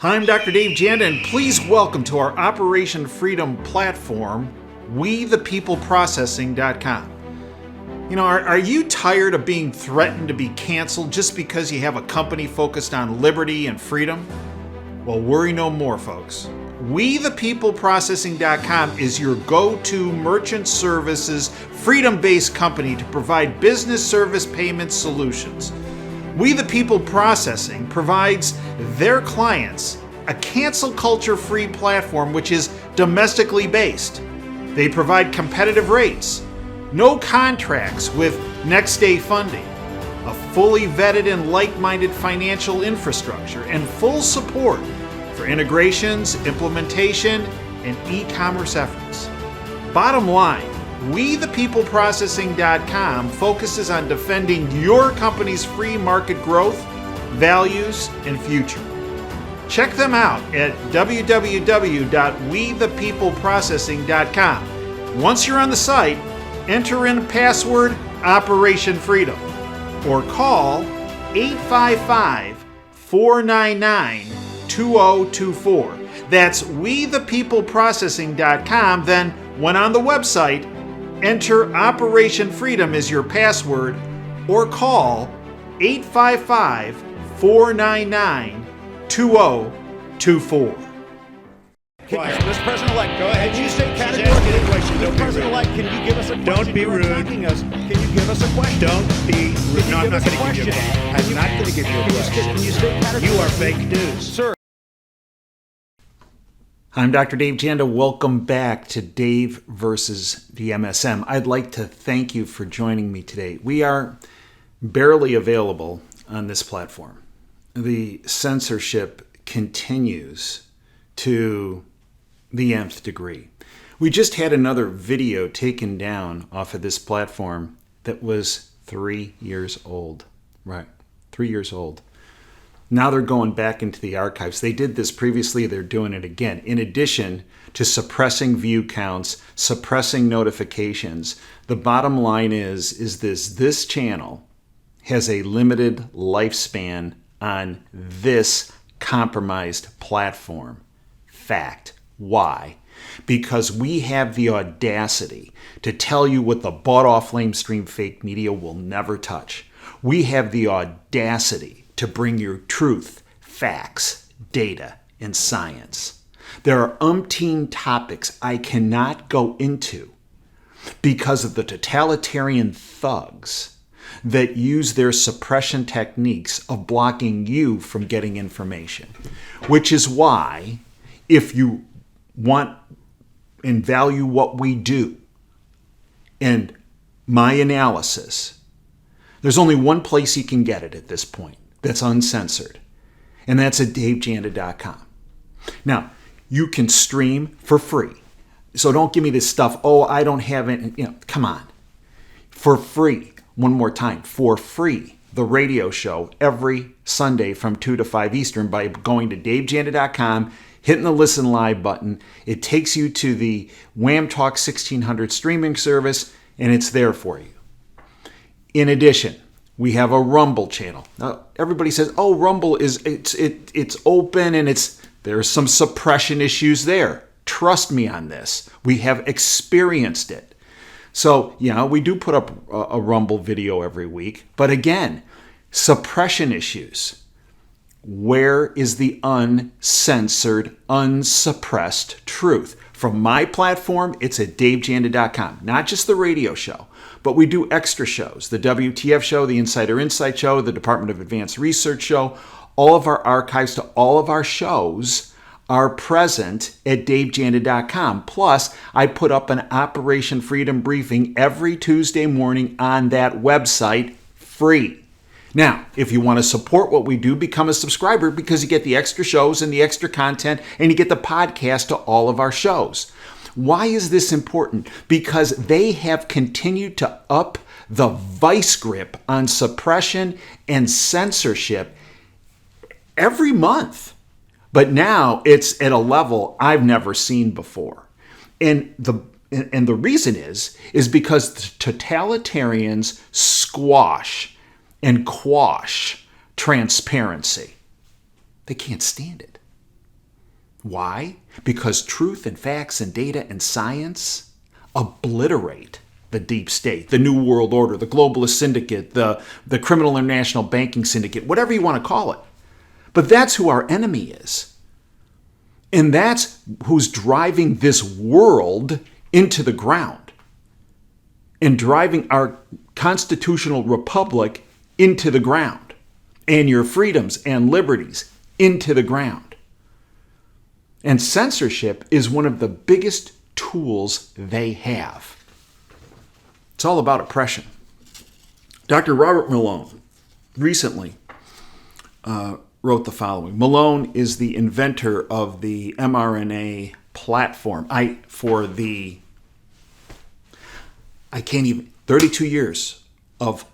Hi, I'm Dr. Dave Janda, and please welcome to our Operation Freedom platform, WeThePeopleProcessing.com. You know, are you tired of being threatened to be canceled just because you have a company focused on liberty and freedom? Well, worry no more, folks. WeThePeopleProcessing.com is your go-to merchant services, freedom-based company to provide business service payment solutions. We the People Processing provides their clients a cancel culture-free platform which is domestically based. They provide competitive rates, no contracts with next-day funding, a fully vetted and like-minded financial infrastructure, and full support for integrations, implementation, and e-commerce efforts. Bottom line, WeThePeopleProcessing.com focuses on defending your company's free market growth, values, and future. Check them out at www.WeThePeopleProcessing.com. Once you're on the site, enter in password Operation Freedom or call 855-499-2024. That's WeThePeopleProcessing.com. Then, when on the website, enter Operation Freedom as your password or call 855-499-2024. Mr. President-elect, go ahead. Can you state She's categorically? asking a question. Mr. President-elect, can you give us a question? Don't be You are rude. attacking us. Can you give us a question? Don't be rude. No, I'm not going to give you a question. question. I'm not going to give you a question. Can you state categorically? You are fake news. Sir. I'm Dr. Dave Janda. Welcome back to Dave versus the MSM. I'd like to thank you for joining me today. We are barely available on this platform. The censorship continues to the nth degree. We just had another video taken down off of this platform that was 3 years old. Right, 3 years old. Now they're going back into the archives. They did this previously, they're doing it again. In addition to suppressing view counts, suppressing notifications, the bottom line is this channel has a limited lifespan on this compromised platform. Fact. Why? Because we have the audacity to tell you what the bought-off lamestream fake media will never touch. We have the audacity to bring you truth, facts, data, and science. There are umpteen topics I cannot go into because of the totalitarian thugs that use their suppression techniques of blocking you from getting information. Which is why, if you want and value what we do and my analysis, there's only one place you can get it at this point that's uncensored, and that's at davejanda.com. Now, you can stream for free. So don't give me this stuff, oh, I don't have it. Come on. For free, one more time, for free, the radio show every Sunday from 2 to 5 Eastern by going to davejanda.com, hitting the listen live button. It takes you to the Wham Talk 1600 streaming service, and it's there for you. In addition, we have a Rumble channel. Now, everybody says, "Oh, Rumble it's open and there's some suppression issues there." Trust me on this. We have experienced it. So, we do put up a Rumble video every week, but again, suppression issues. Where is the uncensored, unsuppressed truth? From my platform, it's at davejanda.com. Not just the radio show, but we do extra shows. The WTF show, the Insider Insight show, the Department of Advanced Research show. All of our archives to all of our shows are present at davejanda.com. Plus, I put up an Operation Freedom briefing every Tuesday morning on that website, free. Now, if you want to support what we do, become a subscriber because you get the extra shows and the extra content, and you get the podcast to all of our shows. Why is this important? Because they have continued to up the vice grip on suppression and censorship every month. But now it's at a level I've never seen before. And the reason is because the totalitarians squash and quash transparency. They can't stand it. Why? Because truth and facts and data and science obliterate the deep state, the New World Order, the globalist syndicate, the criminal international banking syndicate, whatever you want to call it. But that's who our enemy is. And that's who's driving this world into the ground and driving our constitutional republic into the ground and your freedoms and liberties into the ground. And censorship is one of the biggest tools they have. It's all about oppression. Dr. Robert Malone recently wrote the following. Malone is the inventor of the mRNA platform. 32 years of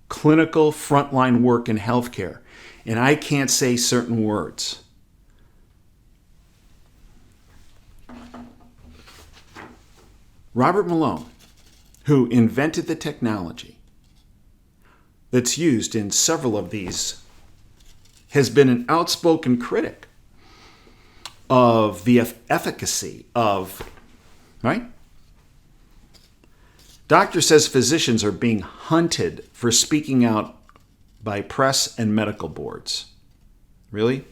clinical frontline work in healthcare, and I can't say certain words. Robert Malone, who invented the technology that's used in several of these, has been an outspoken critic of the efficacy of, right? Doctor says physicians are being hunted for speaking out by press and medical boards. Really?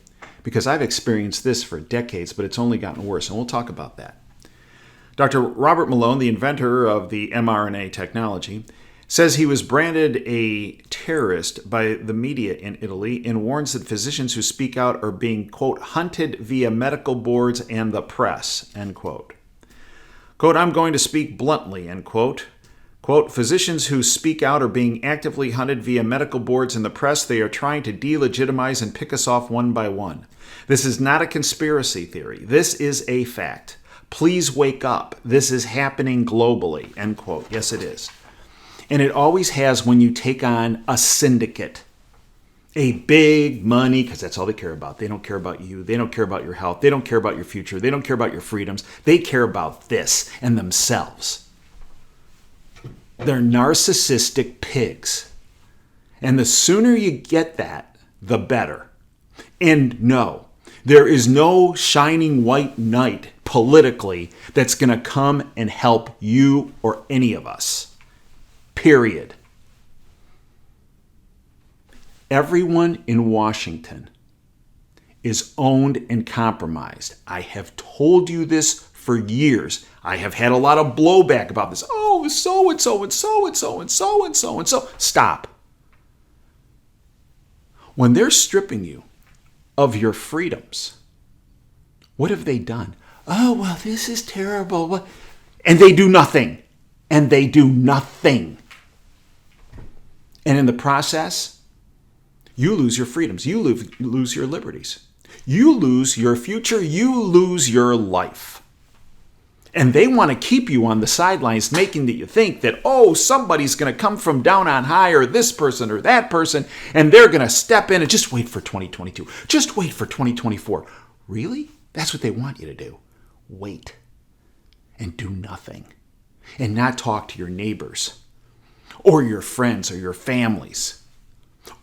Because I've experienced this for decades, but it's only gotten worse, and we'll talk about that. Dr. Robert Malone, the inventor of the mRNA technology, says he was branded a terrorist by the media in Italy and warns that physicians who speak out are being, quote, hunted via medical boards and the press, end quote. Quote, I'm going to speak bluntly, end quote. Quote, physicians who speak out are being actively hunted via medical boards and the press. They are trying to delegitimize and pick us off one by one. This is not a conspiracy theory. This is a fact. Please wake up. This is happening globally, end quote. Yes, it is. And it always has when you take on a syndicate. A big money, because that's all they care about. They don't care about you. They don't care about your health. They don't care about your future. They don't care about your freedoms. They care about this and themselves. They're narcissistic pigs. And the sooner you get that, the better. And no, there is no shining white knight politically that's going to come and help you or any of us. Period. Everyone in Washington is owned and compromised. I have told you this for years. I have had a lot of blowback about this. Oh, so and so and so and so and so and so and so. Stop. When they're stripping you of your freedoms, what have they done? Oh, well, this is terrible. And they do nothing. And they do nothing. And in the process, you lose your freedoms. You lose your liberties. You lose your future. You lose your life. And they want to keep you on the sidelines, making that you think that, oh, somebody's going to come from down on high, or this person or that person, and they're going to step in and just wait for 2022. Just wait for 2024. Really? That's what they want you to do. Wait and do nothing and not talk to your neighbors or your friends or your families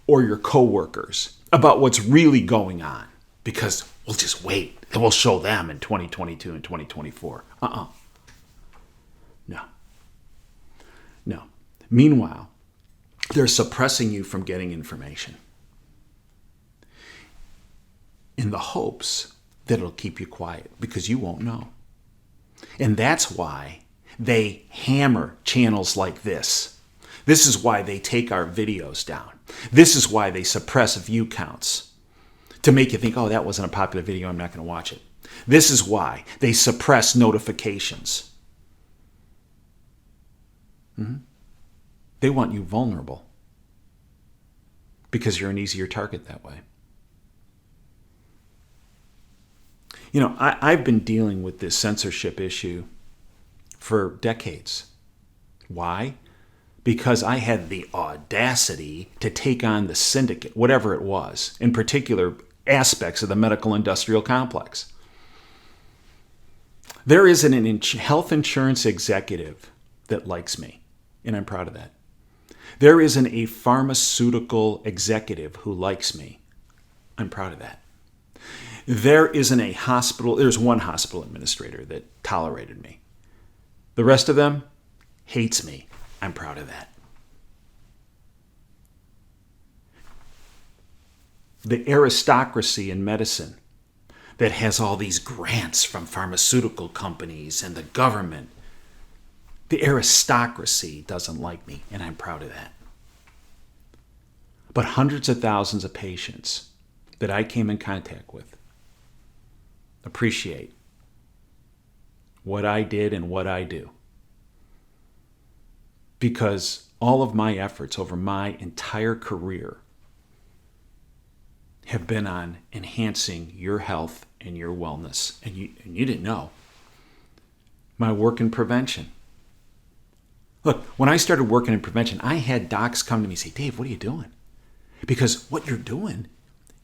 or your coworkers about what's really going on, because we'll just wait and we'll show them in 2022 and 2024. No. Meanwhile, they're suppressing you from getting information in the hopes that it'll keep you quiet, because you won't know. And that's why they hammer channels like this. This is why they take our videos down. This is why they suppress view counts, to make you think, oh, that wasn't a popular video, I'm not going to watch it. This is why they suppress notifications. They want you vulnerable because you're an easier target that way. You know, I've been dealing with this censorship issue for decades. Why? Because I had the audacity to take on the syndicate, whatever it was, in particular aspects of the medical industrial complex. There is an health insurance executive that likes me, and I'm proud of that. There isn't a pharmaceutical executive who likes me. I'm proud of that. There isn't a hospital, there's one hospital administrator that tolerated me. The rest of them hates me. I'm proud of that. The aristocracy in medicine that has all these grants from pharmaceutical companies and the government, the aristocracy doesn't like me, and I'm proud of that. But hundreds of thousands of patients that I came in contact with appreciate what I did and what I do. Because all of my efforts over my entire career have been on enhancing your health and your wellness. And you didn't know. My work in prevention. Look, when I started working in prevention, I had docs come to me and say, Dave, what are you doing? Because what you're doing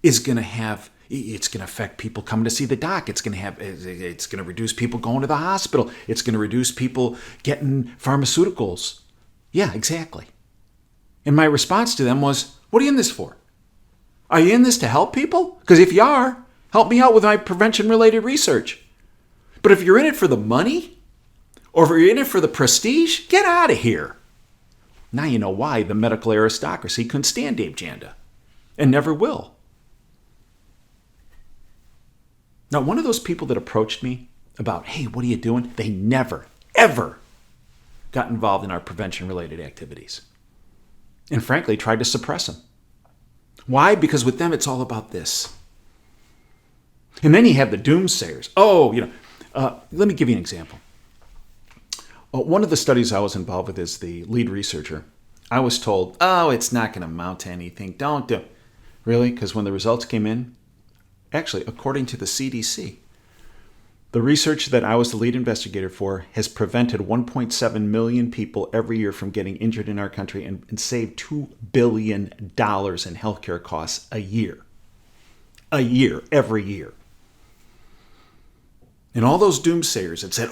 is going to affect people coming to see the doc. It's going to reduce people going to the hospital. It's going to reduce people getting pharmaceuticals. Yeah, exactly. And my response to them was, what are you in this for? Are you in this to help people? Because if you are, help me out with my prevention-related research. But if you're in it for the money, or if you're in it for the prestige, get out of here. Now you know why the medical aristocracy couldn't stand Dave Janda, and never will. Now, one of those people that approached me about, hey, what are you doing? They never, ever got involved in our prevention-related activities. And frankly, tried to suppress them. Why? Because with them, it's all about this. And then you have the doomsayers. Let me give you an example. One of the studies I was involved with as the lead researcher, I was told, it's not going to amount to anything. Don't do it. Really? Because when the results came in, actually, according to the CDC, the research that I was the lead investigator for has prevented 1.7 million people every year from getting injured in our country and saved $2 billion in healthcare costs a year. A year, every year. And all those doomsayers that said,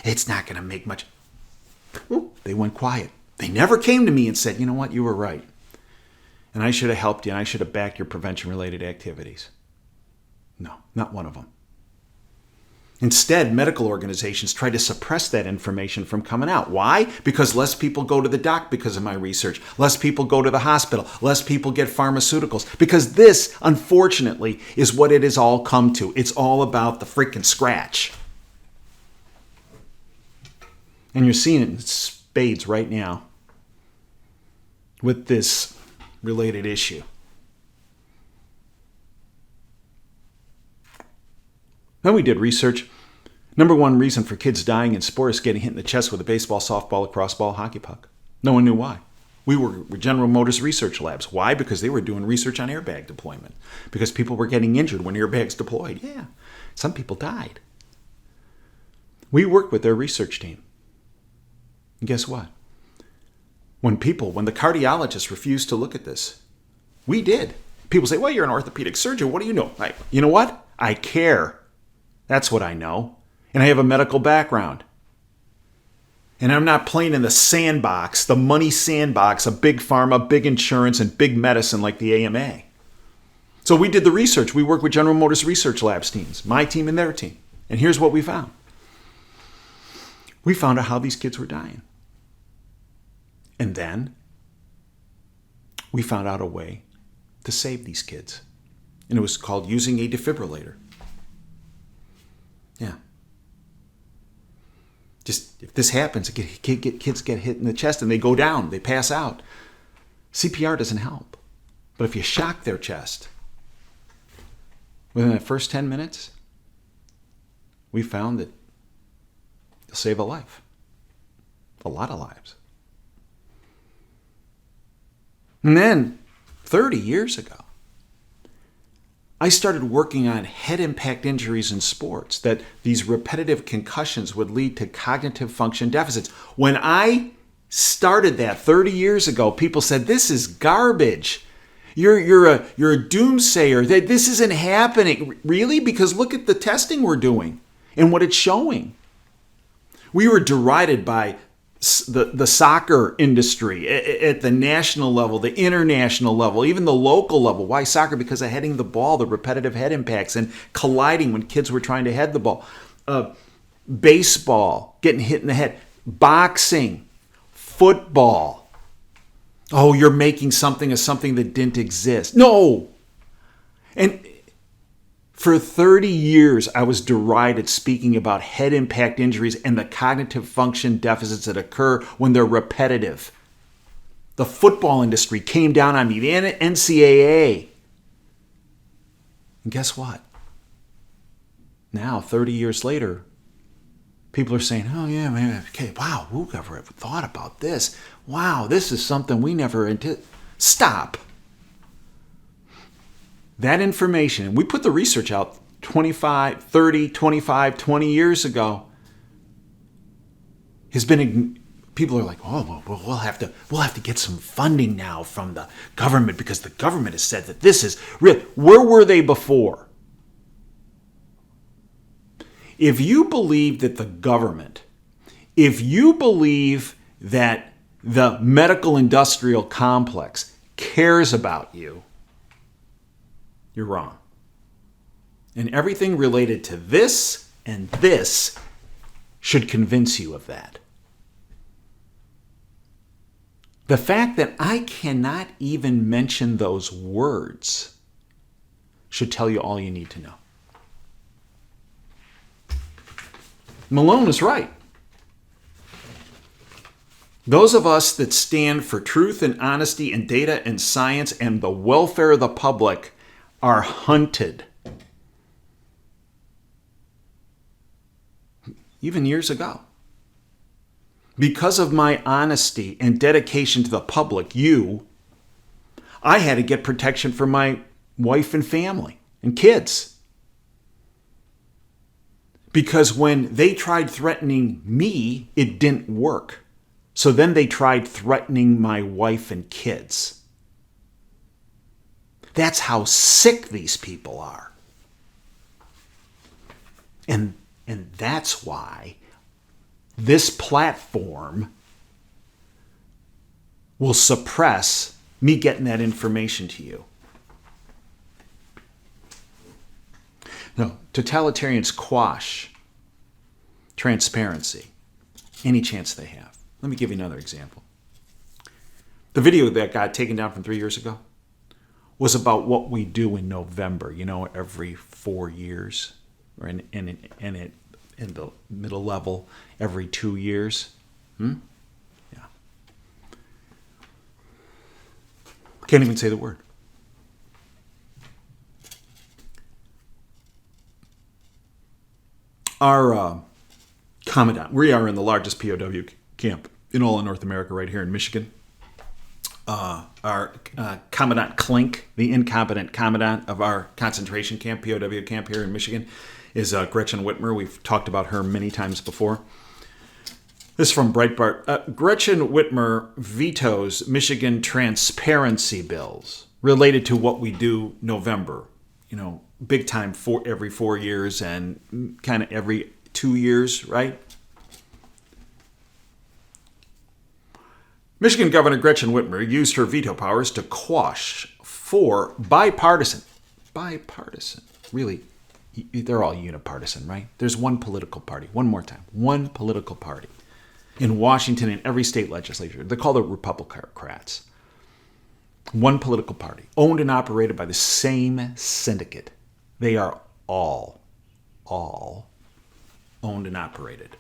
it's not going to make much. They went quiet. They never came to me and said, you know what, you were right. And I should have helped you and I should have backed your prevention-related activities. No, not one of them. Instead, medical organizations try to suppress that information from coming out. Why? Because less people go to the doc because of my research. Less people go to the hospital. Less people get pharmaceuticals. Because this, unfortunately, is what it has all come to. It's all about the freaking scratch. And you're seeing it in spades right now with this related issue. Then we did research. Number one reason for kids dying in sport is getting hit in the chest with a baseball, softball, lacrosse ball, hockey puck. No one knew why. We were General Motors research labs. Why? Because they were doing research on airbag deployment. Because people were getting injured when airbags deployed. Yeah, some people died. We worked with their research team. And guess what? When the cardiologists refused to look at this, we did. People say, well, you're an orthopedic surgeon. What do you know? You know what? I care. That's what I know. And I have a medical background. And I'm not playing in the sandbox, the money sandbox of big pharma, big insurance, and big medicine like the AMA. So we did the research. We worked with General Motors research labs teams, my team and their team. And here's what we found. We found out how these kids were dying. And then we found out a way to save these kids. And it was called using a defibrillator. Yeah. Just if this happens, kids get hit in the chest and they go down, they pass out. CPR doesn't help. But if you shock their chest, within the first 10 minutes, we found that you'll save a life. A lot of lives. And then, 30 years ago, I started working on head impact injuries in sports, that these repetitive concussions would lead to cognitive function deficits. When I started that 30 years ago, people said, this is garbage. You're a doomsayer. This isn't happening. Really? Because look at the testing we're doing and what it's showing. We were derided by the soccer industry at the national level, the international level, even the local level. Why soccer? Because of heading the ball, the repetitive head impacts and colliding when kids were trying to head the ball. Baseball, getting hit in the head. Boxing, football. Oh, you're making something of something that didn't exist. No! And for 30 years, I was derided speaking about head impact injuries and the cognitive function deficits that occur when they're repetitive. The football industry came down on me, the NCAA. And guess what? Now, 30 years later, people are saying, oh yeah, man, okay, wow, who ever thought about this? Wow, this is something we never anticipated. Stop. That information, we put the research out 25, 30, 25, 20 years ago, has been, people are like, oh, well, we'll have to get some funding now from the government because the government has said that this is real. Where were they before? If you believe that the government, if you believe that the medical industrial complex cares about you, you're wrong. And everything related to this and this should convince you of that. The fact that I cannot even mention those words should tell you all you need to know. Malone is right. Those of us that stand for truth and honesty and data and science and the welfare of the public are hunted. Even years ago. Because of my honesty and dedication to the public, I had to get protection for my wife and family and kids. Because when they tried threatening me, it didn't work. So then they tried threatening my wife and kids. That's how sick these people are. And that's why this platform will suppress me getting that information to you. No, totalitarians quash transparency any chance they have. Let me give you another example. The video that got taken down from 3 years ago was about what we do in November, every 4 years, or in the middle level every 2 years. Yeah. Can't even say the word. Our commandant, we are in the largest POW camp in all of North America right here in Michigan. Our Commandant Klink, the incompetent commandant of our concentration camp, POW camp here in Michigan, is Gretchen Whitmer. We've talked about her many times before. This is from Breitbart. Gretchen Whitmer vetoes Michigan transparency bills related to what we do November. Big time every 4 years and kind of every 2 years, right? Michigan Governor Gretchen Whitmer used her veto powers to quash 4 bipartisan, really, they're all unipartisan, right? There's one political party, one more time, one political party in Washington and every state legislature. They're called the Republicans. One political party, owned and operated by the same syndicate. They are all owned and operated.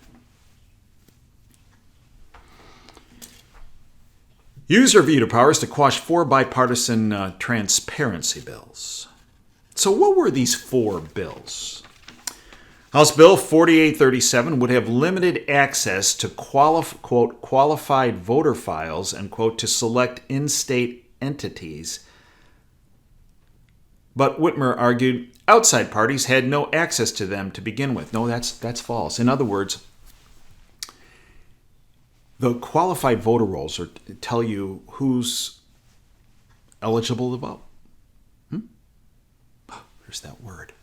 Use her veto powers to quash 4 bipartisan transparency bills. So what were these 4 bills? House Bill 4837 would have limited access to quote, qualified voter files, and quote, to select in-state entities. But Whitmer argued outside parties had no access to them to begin with. No, that's false. In other words, the qualified voter rolls tell you who's eligible to vote. There's that word.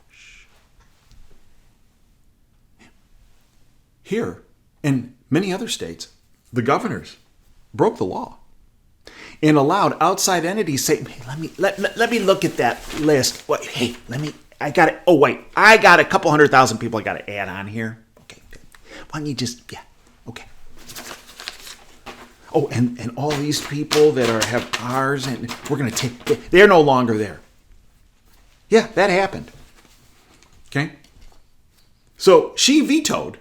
Here, in many other states, the governors broke the law and allowed outside entities say, hey, let me look at that list. Wait, hey, I got it. Oh, wait, I got a couple 100,000 people I got to add on here. Okay, why don't you just, yeah, okay. Oh, and all these people that have ours, and we're going to take, they're no longer there. Yeah, that happened. Okay? So she vetoed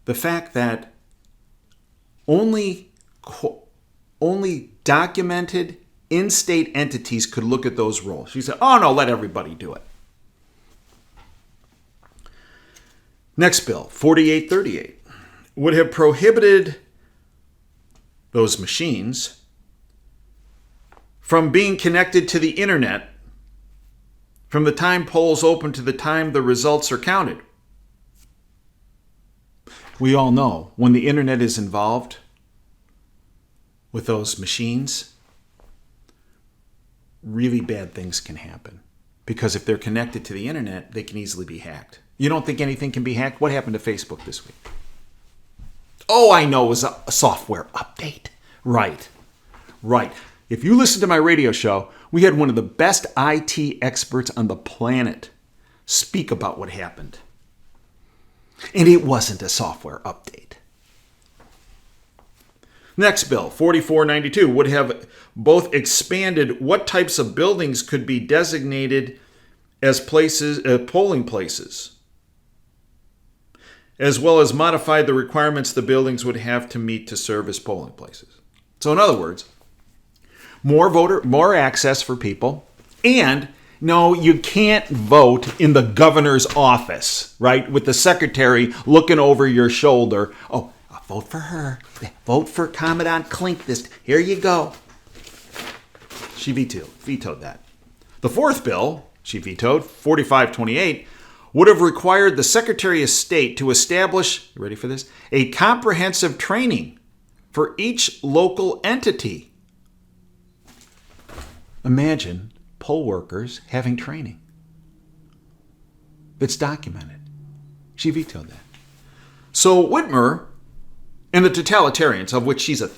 the fact that only documented in-state entities could look at those rolls. She said, oh no, let everybody do it. Next bill, 4838, would have prohibited those machines from being connected to the internet from the time polls open to the time the results are counted. We all know when the internet is involved with those machines, really bad things can happen. Because if they're connected to the internet, they can easily be hacked. You don't think anything can be hacked? What happened to Facebook this week? Oh, I know, it was a software update. Right. If you listen to my radio show, we had one of the best IT experts on the planet speak about what happened. And it wasn't a software update. Next bill, 4492, would have both expanded what types of buildings could be designated as polling places, as well as modified the requirements the buildings would have to meet to serve as polling places. So in other words, more access for people, and no, you can't vote in the governor's office, right? With the secretary looking over your shoulder. Oh, I'll vote for her. Vote for Commandant Klink. Here you go. She vetoed that. The fourth bill she vetoed, 4528, would have required the Secretary of State to establish, you ready for this, a comprehensive training for each local entity. Imagine poll workers having training that's documented. She vetoed that. So Whitmer and the Totalitarians, of which she's a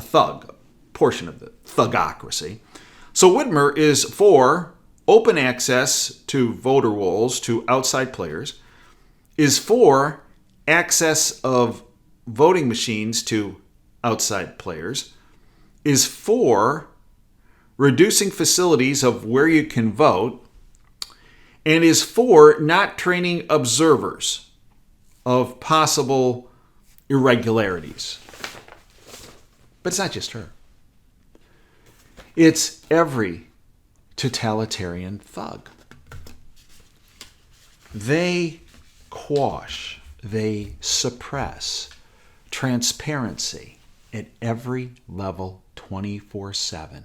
thug, a portion of the thugocracy. So Whitmer is for open access to voter rolls to outside players, is for access of voting machines to outside players, is for reducing facilities of where you can vote, and is for not training observers of possible irregularities. But it's not just her. It's every totalitarian thug. They quash, they suppress transparency at every level 24/7.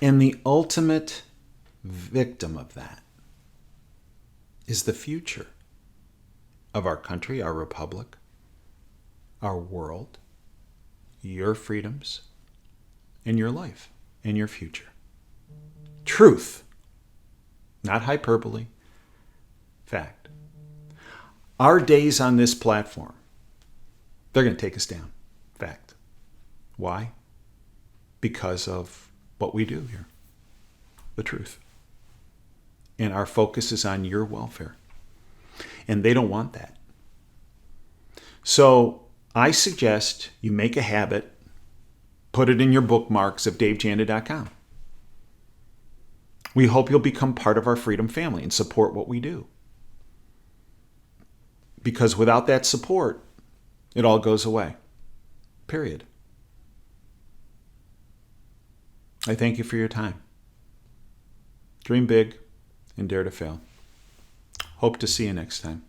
And the ultimate victim of that is the future of our country, our republic, our world, your freedoms, and your life, and your future. Truth, not hyperbole, fact. Our days on this platform, they're going to take us down. Fact. Why? Because of what we do here. The truth. And our focus is on your welfare. And they don't want that. So I suggest you make a habit, put it in your bookmarks of davejanda.com. We hope you'll become part of our freedom family and support what we do. Because without that support, it all goes away. Period. I thank you for your time. Dream big and dare to fail. Hope to see you next time.